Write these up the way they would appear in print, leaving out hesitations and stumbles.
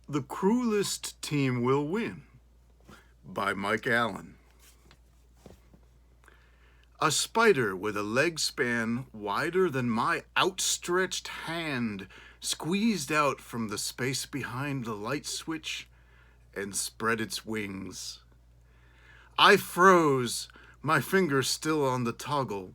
The Cruelest Team Will Win by Mike Allen. A spider with a leg span wider than my outstretched hand squeezed out from the space behind the light switch and spread its wings. I froze, my fingers still on the toggle.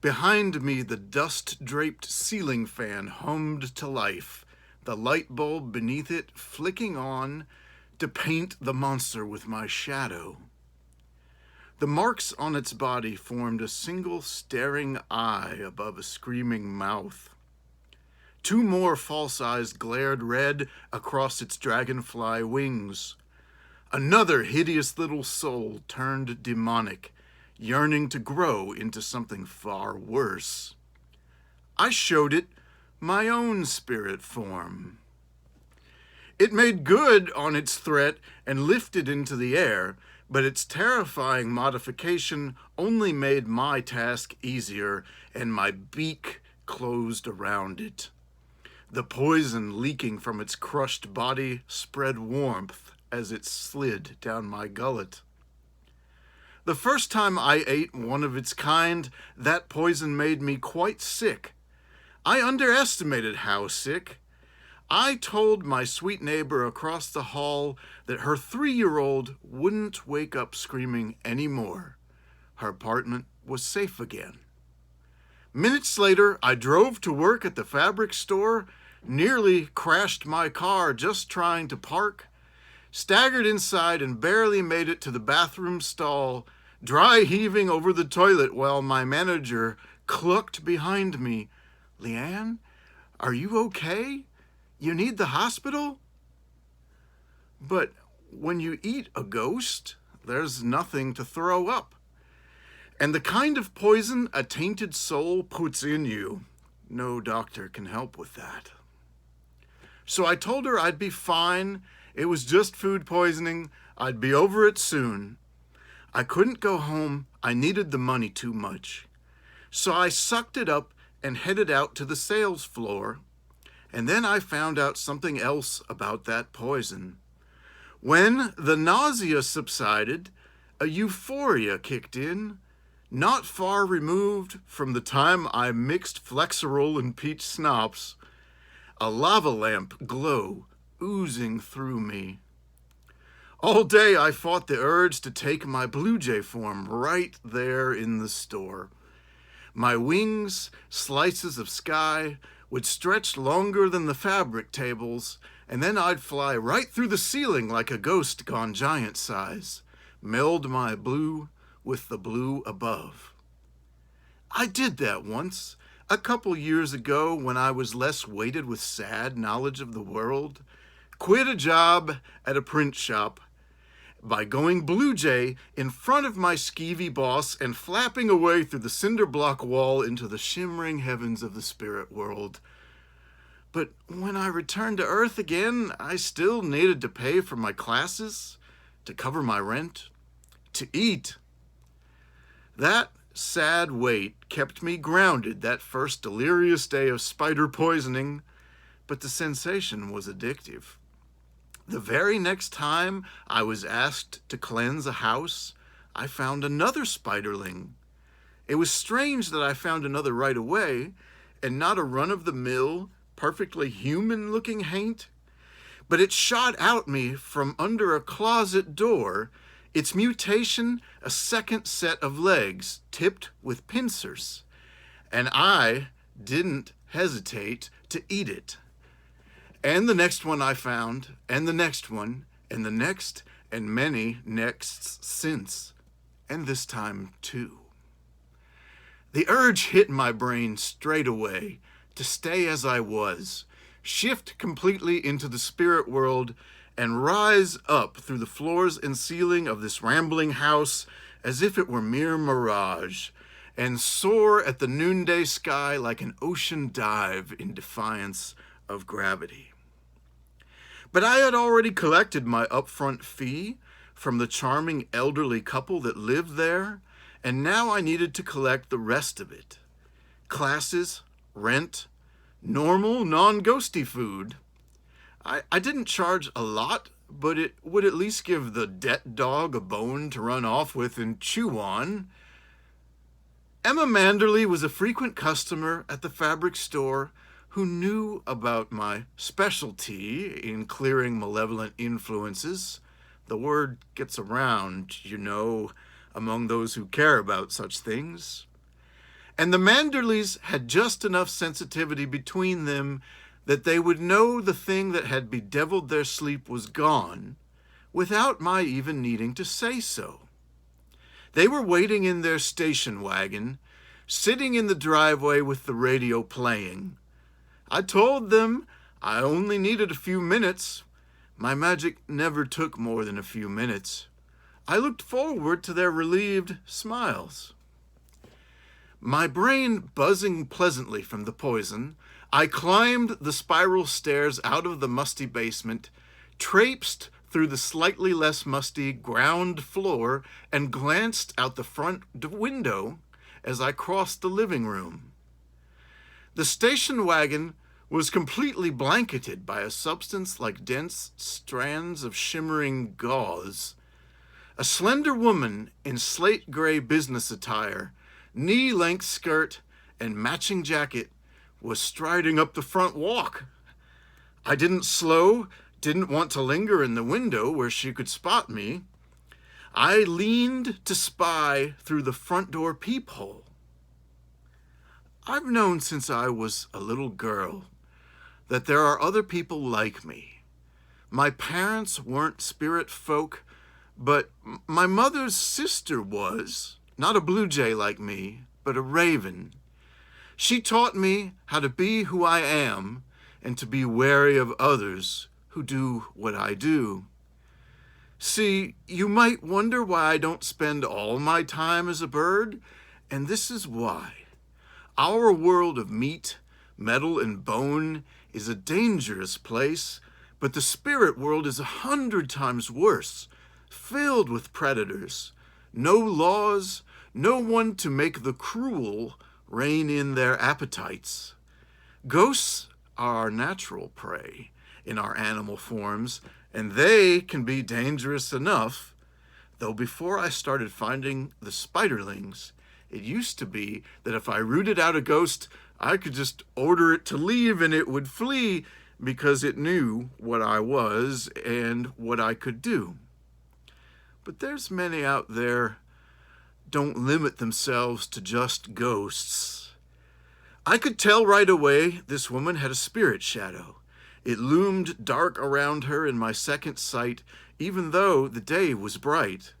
Behind me, the dust-draped ceiling fan hummed to life, the light bulb beneath it flicking on to paint the monster with my shadow. The marks on its body formed a single staring eye above a screaming mouth. Two more false eyes glared red across its dragonfly wings. Another hideous little soul turned demonic, yearning to grow into something far worse. I showed it my own spirit form. It made good on its threat and lifted into the air, but its terrifying modification only made my task easier, and my beak closed around it. The poison leaking from its crushed body spread warmth as it slid down my gullet. The first time I ate one of its kind, that poison made me quite sick. I underestimated how sick. I told my sweet neighbor across the hall that her 3-year-old wouldn't wake up screaming anymore. Her apartment was safe again. Minutes later, I drove to work at the fabric store, nearly crashed my car just trying to park, staggered inside and barely made it to the bathroom stall, dry heaving over the toilet while my manager clucked behind me, "Leanne, are you okay? You need the hospital?" But when you eat a ghost, there's nothing to throw up. And the kind of poison a tainted soul puts in you, no doctor can help with that. So I told her I'd be fine. It was just food poisoning. I'd be over it soon. I couldn't go home. I needed the money too much. So I sucked it up and headed out to the sales floor. And then I found out something else about that poison. When the nausea subsided, a euphoria kicked in, not far removed from the time I mixed Flexerol and peach schnapps, a lava lamp glow oozing through me. All day I fought the urge to take my Blue Jay form right there in the store. My wings, slices of sky, would stretch longer than the fabric tables, and then I'd fly right through the ceiling like a ghost gone giant size, meld my blue with the blue above. I did that once, a couple years ago when I was less weighted with sad knowledge of the world, quit a job at a print shop by going Blue Jay in front of my skeevy boss and flapping away through the cinder block wall into the shimmering heavens of the spirit world. But when I returned to Earth again, I still needed to pay for my classes, to cover my rent, to eat. That sad weight kept me grounded that first delirious day of spider poisoning, but the sensation was addictive. The very next time I was asked to cleanse a house, I found another spiderling. It was strange that I found another right away, and not a run-of-the-mill, perfectly human-looking haint. But it shot out me from under a closet door, its mutation a second set of legs tipped with pincers, and I didn't hesitate to eat it. And the next one I found, and the next one, and the next, and many nexts since, and this time too. The urge hit my brain straight away to stay as I was, shift completely into the spirit world, and rise up through the floors and ceiling of this rambling house as if it were mere mirage, and soar at the noonday sky like an ocean dive in defiance of gravity. But I had already collected my upfront fee from the charming elderly couple that lived there, and now I needed to collect the rest of it. Classes, rent, normal, non-ghosty food. I didn't charge a lot, but it would at least give the debt dog a bone to run off with and chew on. Emma Manderley was a frequent customer at the fabric store who knew about my specialty in clearing malevolent influences. The word gets around, you know, among those who care about such things. And the Manderleys had just enough sensitivity between them that they would know the thing that had bedeviled their sleep was gone without my even needing to say so. They were waiting in their station wagon, sitting in the driveway with the radio playing. I told them I only needed a few minutes. My magic never took more than a few minutes. I looked forward to their relieved smiles. My brain buzzing pleasantly from the poison, I climbed the spiral stairs out of the musty basement, traipsed through the slightly less musty ground floor, and glanced out the front window as I crossed the living room. The station wagon was completely blanketed by a substance like dense strands of shimmering gauze. A slender woman in slate gray business attire, knee-length skirt, and matching jacket was striding up the front walk. I didn't slow, didn't want to linger in the window where she could spot me. I leaned to spy through the front door peephole. I've known since I was a little girl that there are other people like me. My parents weren't spirit folk, but my mother's sister was, not a blue jay like me, but a raven. She taught me how to be who I am and to be wary of others who do what I do. See, you might wonder why I don't spend all my time as a bird, and this is why. Our world of meat, metal, and bone is a dangerous place, but the spirit world is 100 times worse, filled with predators. No laws, no one to make the cruel rein in their appetites. Ghosts are our natural prey in our animal forms, and they can be dangerous enough, though before I started finding the spiderlings, it used to be that if I rooted out a ghost, I could just order it to leave and it would flee because it knew what I was and what I could do. But there's many out there don't limit themselves to just ghosts. I could tell right away this woman had a spirit shadow. It loomed dark around her in my second sight, even though the day was bright.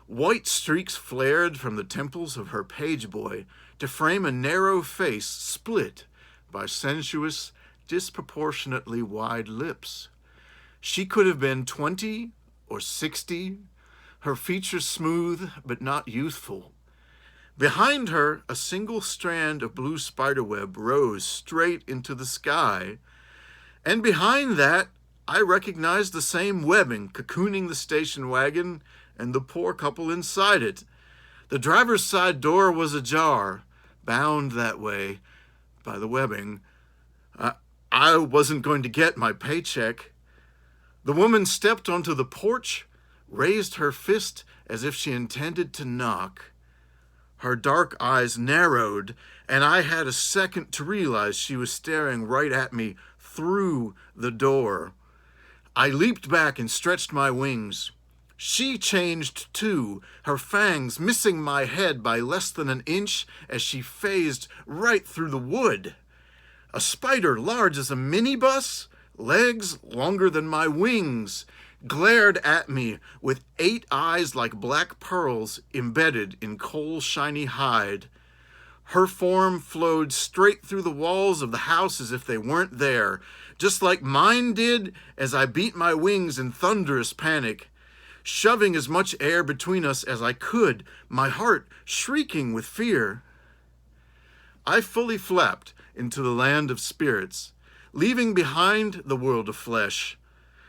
White streaks flared from the temples of her page boy to frame a narrow face split by sensuous, disproportionately wide lips. She could have been 20 or 60, her features smooth but not youthful. Behind her, a single strand of blue spiderweb rose straight into the sky, and behind that, I recognized the same webbing cocooning the station wagon and the poor couple inside it. The driver's side door was ajar, bound that way by the webbing. I wasn't going to get my paycheck. The woman stepped onto the porch, raised her fist as if she intended to knock. Her dark eyes narrowed, and I had a second to realize she was staring right at me through the door. I leaped back and stretched my wings. She changed too, her fangs missing my head by less than an inch as she phased right through the wood. A spider large as a minibus, legs longer than my wings, glared at me with 8 eyes like black pearls embedded in coal-shiny hide. Her form flowed straight through the walls of the house as if they weren't there, just like mine did as I beat my wings in thunderous panic, shoving as much air between us as I could, my heart shrieking with fear. I fully flapped into the land of spirits, leaving behind the world of flesh.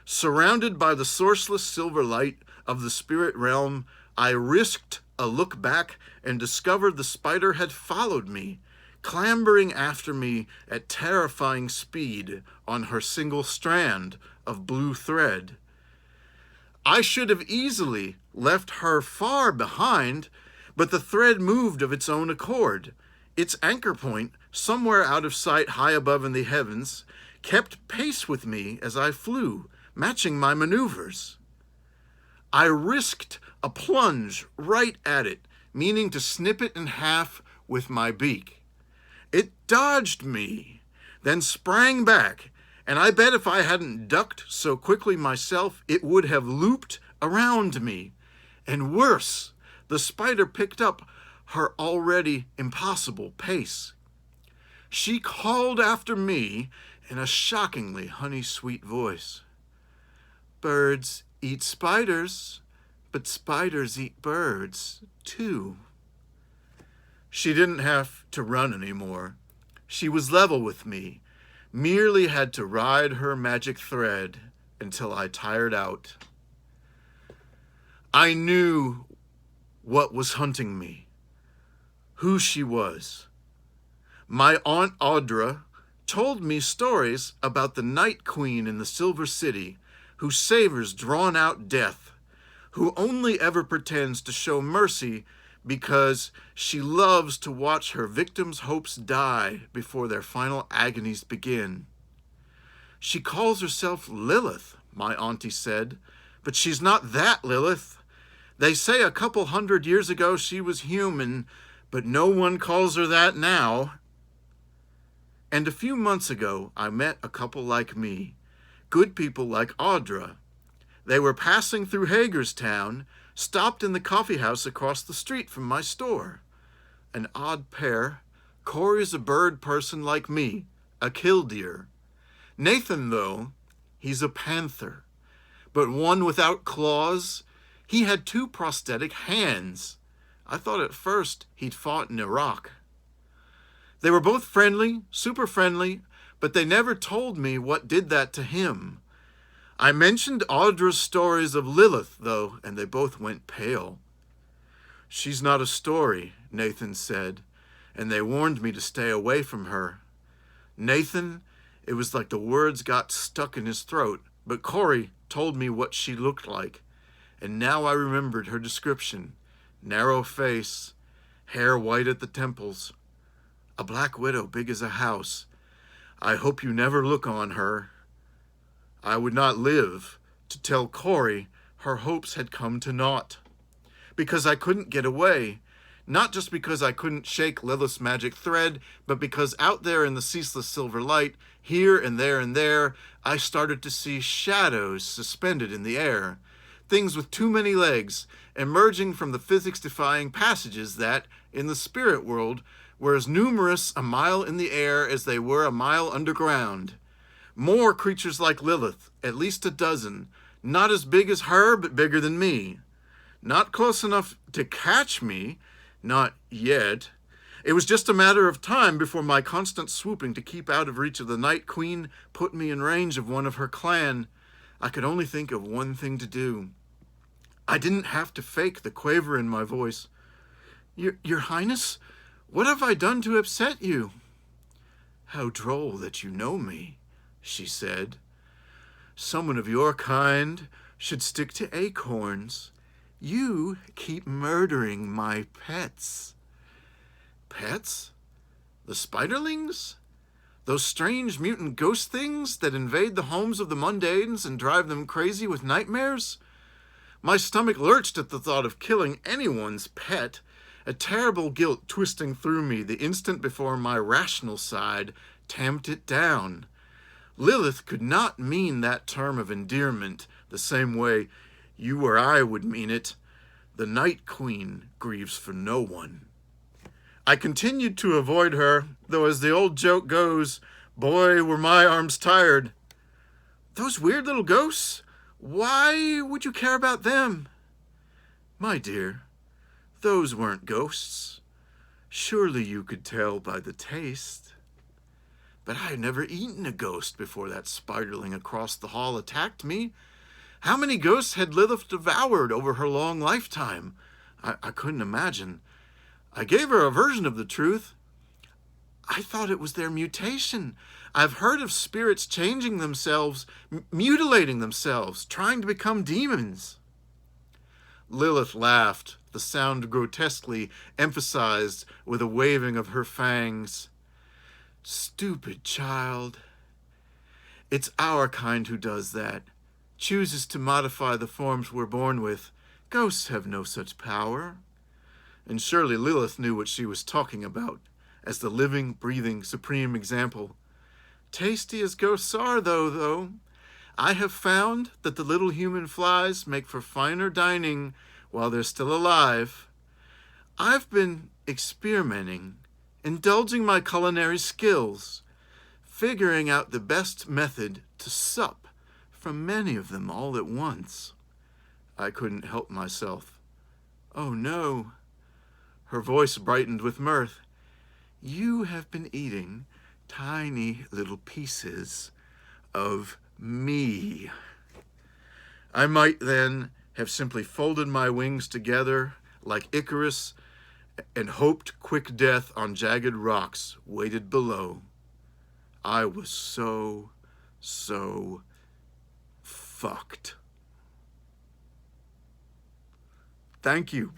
Surrounded by the sourceless silver light of the spirit realm, I risked a look back and discovered the spider had followed me, clambering after me at terrifying speed on her single strand of blue thread. I should have easily left her far behind, but the thread moved of its own accord. Its anchor point, somewhere out of sight high above in the heavens, kept pace with me as I flew, matching my maneuvers. I risked a plunge right at it, meaning to snip it in half with my beak. It dodged me, then sprang back, and I bet if I hadn't ducked so quickly myself, it would have looped around me. And worse, the spider picked up her already impossible pace. She called after me in a shockingly honey-sweet voice. Birds eat spiders, but spiders eat birds, too. She didn't have to run anymore. She was level with me, merely had to ride her magic thread until I tired out. I knew what was hunting me, who she was. My Aunt Audra told me stories about the Night Queen in the Silver City who savors drawn-out death, who only ever pretends to show mercy because she loves to watch her victims' hopes die before their final agonies begin. She calls herself Lilith, my auntie said, but she's not that Lilith. They say a couple 100 years ago she was human, but no one calls her that now. And a few months ago, I met a couple like me, good people like Audra. They were passing through Hagerstown, stopped in the coffee house across the street from my store. An odd pair. Corey's a bird person like me, a killdeer. Nathan, though, he's a panther, but one without claws. He had 2 prosthetic hands. I thought at first he'd fought in Iraq. They were both friendly, super friendly, but they never told me what did that to him. I mentioned Audra's stories of Lilith, though, and they both went pale. She's not a story, Nathan said, and they warned me to stay away from her. Nathan, it was like the words got stuck in his throat, but Corey told me what she looked like, and now I remembered her description. Narrow face, hair white at the temples, a black widow big as a house. I hope you never look on her. I would not live to tell Corey her hopes had come to naught. Because I couldn't get away. Not just because I couldn't shake Lilith's magic thread, but because out there in the ceaseless silver light, here and there, I started to see shadows suspended in the air. Things with too many legs, emerging from the physics-defying passages that, in the spirit world, were as numerous a mile in the air as they were a mile underground. More creatures like Lilith, at least a dozen, not as big as her, but bigger than me. Not close enough to catch me, not yet. It was just a matter of time before my constant swooping to keep out of reach of the Night Queen put me in range of one of her clan. I could only think of one thing to do. I didn't have to fake the quaver in my voice. Your Highness, what have I done to upset you? How droll that you know me, she said. Someone of your kind should stick to acorns. You keep murdering my pets. Pets? The spiderlings? Those strange mutant ghost things that invade the homes of the mundanes and drive them crazy with nightmares? My stomach lurched at the thought of killing anyone's pet, a terrible guilt twisting through me the instant before my rational side tamped it down. Lilith could not mean that term of endearment the same way you or I would mean it. The Night Queen grieves for no one. I continued to avoid her, though as the old joke goes, boy, were my arms tired. Those weird little ghosts? Why would you care about them? My dear, those weren't ghosts. Surely you could tell by the taste. But I had never eaten a ghost before that spiderling across the hall attacked me. How many ghosts had Lilith devoured over her long lifetime? I couldn't imagine. I gave her a version of the truth. I thought it was their mutation. I've heard of spirits changing themselves, mutilating themselves, trying to become demons. Lilith laughed, the sound grotesquely emphasized with a waving of her fangs. Stupid child. It's our kind who does that, chooses to modify the forms we're born with. Ghosts have no such power. And surely Lilith knew what she was talking about, as the living, breathing, supreme example. Tasty as ghosts are, though, I have found that the little human flies make for finer dining while they're still alive. I've been experimenting, indulging my culinary skills, figuring out the best method to sup from many of them all at once. I couldn't help myself. Oh no. Her voice brightened with mirth. You have been eating tiny little pieces of me. I might then have simply folded my wings together like Icarus and hoped quick death on jagged rocks waited below. I was so fucked. Thank you.